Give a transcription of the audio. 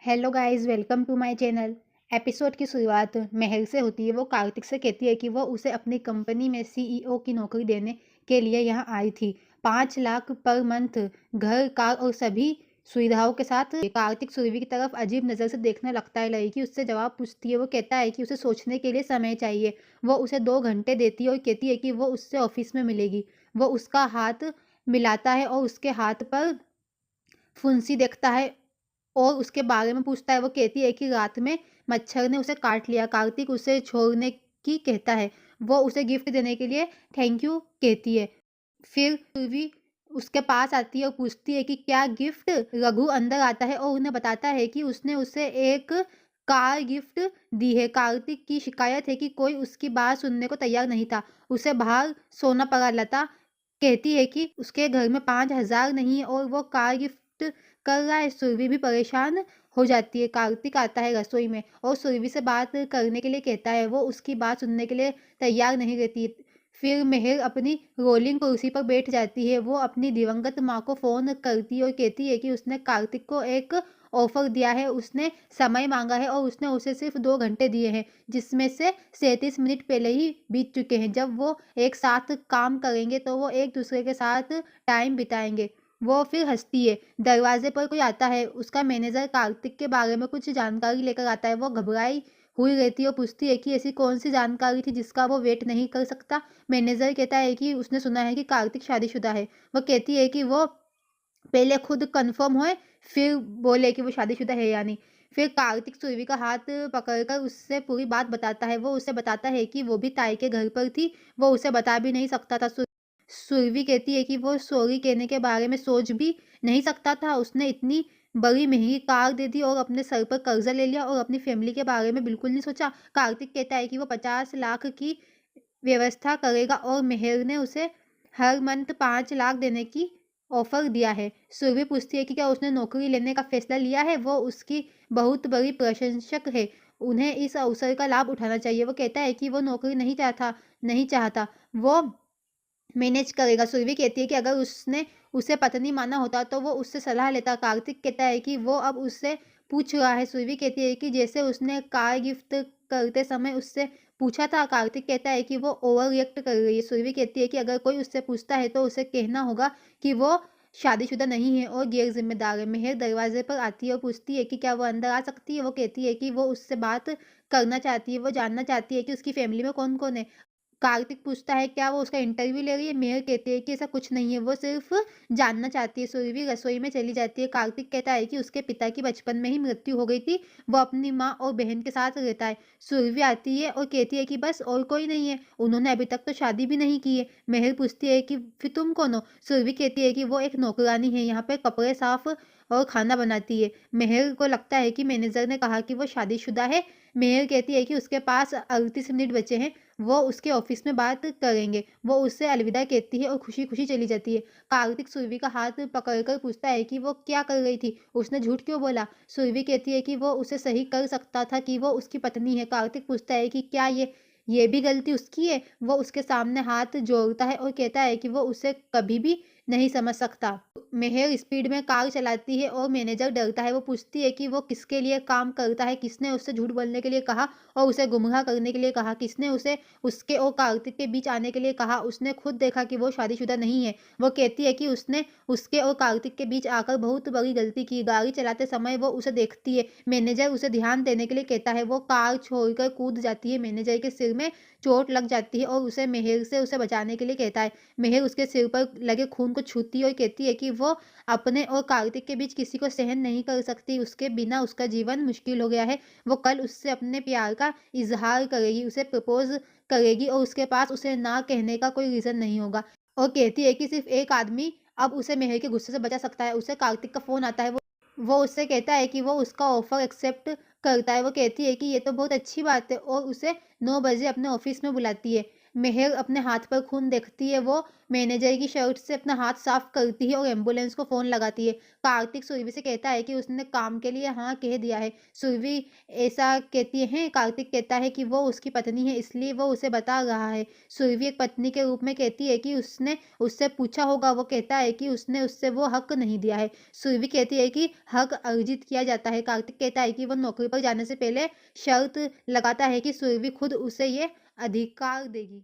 Hello guys, welcome to my channel. Episode की शुरुआत मेहर से होती है। वो कार्तिक से कहती है कि वो उसे अपनी कंपनी में सीईओ की नौकरी देने के लिए यहाँ आई थी। 5 लाख पर मंथ, घर, कार और सभी सुविधाओं के साथ। कार्तिक सुरभि की तरफ अजीब नज़र से देखने लगता है। लड़की उससे जवाब पूछती है। वो कहता है कि उसे सोचने के लिए समय चाहिए। वो उसे 2 घंटे देती है और कहती है कि वो उससे ऑफिस में मिलेगी। वो उसका हाथ मिलाता है और उसके हाथ पर फुंसी देखता है और उसके बारे में पूछता है। वो कहती है कि रात में मच्छर ने उसे काट लिया। कार्तिक उसे छोड़ने की कहता है। वो उसे गिफ्ट देने के लिए थैंक यू कहती है। फिर पूर्वी उसके पास आती है और पूछती है कि क्या गिफ्ट। रघु अंदर आता है और उन्हें बताता है कि उसने उसे एक कार गिफ्ट दी है। कार्तिक की शिकायत है कि कोई उसकी बात सुनने को तैयार नहीं था। उसे बाहर सोना पड़ा। लता कहती है कि उसके घर में 5,000 नहीं है और वो कार गिफ्ट कर रहा है। सुरभि भी परेशान हो जाती है। कार्तिक आता है रसोई में और सुरभि से बात करने के लिए कहता है। वो उसकी बात सुनने के लिए तैयार नहीं रहती। फिर मेहर अपनी रोलिंग कुर्सी पर बैठ जाती है। वो अपनी दिवंगत माँ को फ़ोन करती है और कहती है कि उसने कार्तिक को एक ऑफ़र दिया है। उसने समय मांगा है और उसने उसे सिर्फ 2 घंटे दिए हैं, जिसमें से 37 मिनट पहले ही बीत चुके हैं। जब वो एक साथ काम करेंगे तो वो एक दूसरे के साथ टाइम बिताएंगे। वो फिर हंसती है। दरवाजे पर कोई आता है। उसका मैनेजर कार्तिक के बारे में कुछ जानकारी लेकर आता है। वो घबराई हुई रहती है और पूछती है कि ऐसी कौन सी जानकारी थी जिसका वो वेट नहीं कर सकता। मैनेजर कहता है कि उसने सुना है कि कार्तिक शादीशुदा है। वो कहती है कि वो पहले खुद कंफर्म होए, फिर बोले कि वो शादीशुदा है या नहीं। फिर कार्तिक सुरभि का हाथ पकड़कर उससे पूरी बात बताता है। वो उसे बताता है कि वो भी ताई के घर पर थी। वो उसे बता भी नहीं सकता था। सुरभि कहती है कि वो सॉरी कहने के बारे में सोच भी नहीं सकता था। उसने इतनी बड़ी महंगी कार दे दी और अपने सर पर कर्जा ले लिया और अपनी फैमिली के बारे में बिल्कुल नहीं सोचा। कार्तिक कहता है कि वो 50 लाख की व्यवस्था करेगा और मेहर ने उसे हर मंथ 5 लाख देने की ऑफर दिया है। सुरभि पूछती है कि क्या उसने नौकरी लेने का फैसला लिया है। वो उसकी बहुत बड़ी प्रशंसक है। उन्हें इस अवसर का लाभ उठाना चाहिए। वो कहता है कि वो नौकरी नहीं चाहता। वो मैनेज करेगा। सुरभि कहती है कि अगर उसने उसे पत्नी माना होता तो वो उससे सलाह लेता। कार्तिक कहता है कि वो अब उससे पूछ रहा है। सुरभि कहती है कि जैसे उसने कार गिफ्ट करते समय उससे पूछा था। कार्तिक कहता है कि वो ओवर रिएक्ट कर रही है। सुरभि कहती है कि अगर कोई उससे पूछता है तो उसे कहना होगा कि वो शादीशुदा नहीं है और गैर जिम्मेदार है। मेहर दरवाजे पर आती है और पूछती है कि क्या वो अंदर आ सकती है। वो कहती है कि वो उससे बात करना चाहती है। वो जानना चाहती है कि उसकी फैमिली में कौन कौन है। कार्तिक पूछता है क्या वो उसका इंटरव्यू ले रही है। मेहर कहती है कि ऐसा कुछ नहीं है, वो सिर्फ जानना चाहती है। सुरभि रसोई में चली जाती है। कार्तिक कहता है कि उसके पिता की बचपन में ही मृत्यु हो गई थी। वो अपनी माँ और बहन के साथ रहता है। सुरभि आती है और कहती है कि बस और कोई नहीं है, उन्होंने अभी तक तो शादी भी नहीं की है। मेहर पूछती है कि फिर तुम कौन हो। सुरभि कहती है कि वो एक नौकरानी है, यहाँ पे कपड़े साफ और खाना बनाती है। मेहर को लगता है कि मैनेजर ने कहा कि वो शादीशुदा है। मेहर कहती है कि उसके पास 38 मिनट बचे हैं, वो उसके ऑफिस में बात करेंगे। वो उससे अलविदा कहती है और खुशी-खुशी चली जाती है। कार्तिक सुरभि का हाथ पकड़कर पूछता है कि वो क्या कर रही थी? उसने झूठ क्यों बोला? सुरभि कहती है कि वो उसे सही कर सकता था कि वो उसकी पत्नी है। कार्तिक पूछता है कि क्या ये भी गलती उसकी है? वो उसके सामने हाथ जोड़ता है और कहता है कि वो उसे कभी भी नहीं समझ सकता। मेहर स्पीड में कार चलाती है और मैनेजर डरता है। वो पूछती है कि वो किसके लिए काम करता है? किसने उससे झूठ बोलने के लिए कहा और उसे गुमराह करने के लिए कहा? किसने उसे उसके और कार्तिक के बीच आने के लिए कहा? उसने खुद देखा कि वो शादीशुदा नहीं है। वो कहती है कि उसने उसके और कार्तिक के बीच आकर बहुत बड़ी गलती की। गाड़ी चलाते समय वो उसे देखती है। मैनेजर उसे ध्यान देने के लिए कहता है। वो कार छोड़कर कूद जाती है। मैनेजर के सिर में चोट लग जाती है और उसे मेहर से उसे बचाने के लिए कहता है। मेहर उसके सिर पर लगे खून को छूती है और कहती है कि वो अपने और कार्तिक के बीच किसी को सहन नहीं कर सकती। उसके बिना उसका जीवन मुश्किल हो गया है। वो कल उससे अपने प्यार का इज़हार करेगी, उसे प्रपोज़ करेगी और उसके पास उसे ना कहने का कोई रीज़न नहीं होगा। और कहती है कि सिर्फ़ एक आदमी अब उसे मेहर के गुस्से से बचा सकता है। उसे कार्तिक का फ़ोन आता है। वो उससे कहता है कि वो उसका ऑफ़र एक्सेप्ट करता है। वो कहती है कि ये तो बहुत अच्छी बात है और उसे 9 बजे अपने ऑफ़िस में बुलाती है। मेहर अपने हाथ पर खून देखती है। वो मैनेजर की शर्ट से अपना हाथ साफ करती है और एम्बुलेंस को फ़ोन लगाती है। कार्तिक सुरभि से कहता है कि उसने काम के लिए हाँ कह दिया है। सुरभि ऐसा कहती है, कार्तिक कहता है कि वो उसकी पत्नी है इसलिए वो उसे बता रहा है। सुरभि एक पत्नी के रूप में कहती है कि उसने उससे पूछा होगा, वो कहता है कि उसने उससे वो हक नहीं दिया है। सुरभि कहती है कि हक अर्जित किया जाता है। कार्तिक कहता है कि वो नौकरी पर जाने से पहले शर्त लगाता है कि सुरभि खुद उसे ये अधिकार देगी।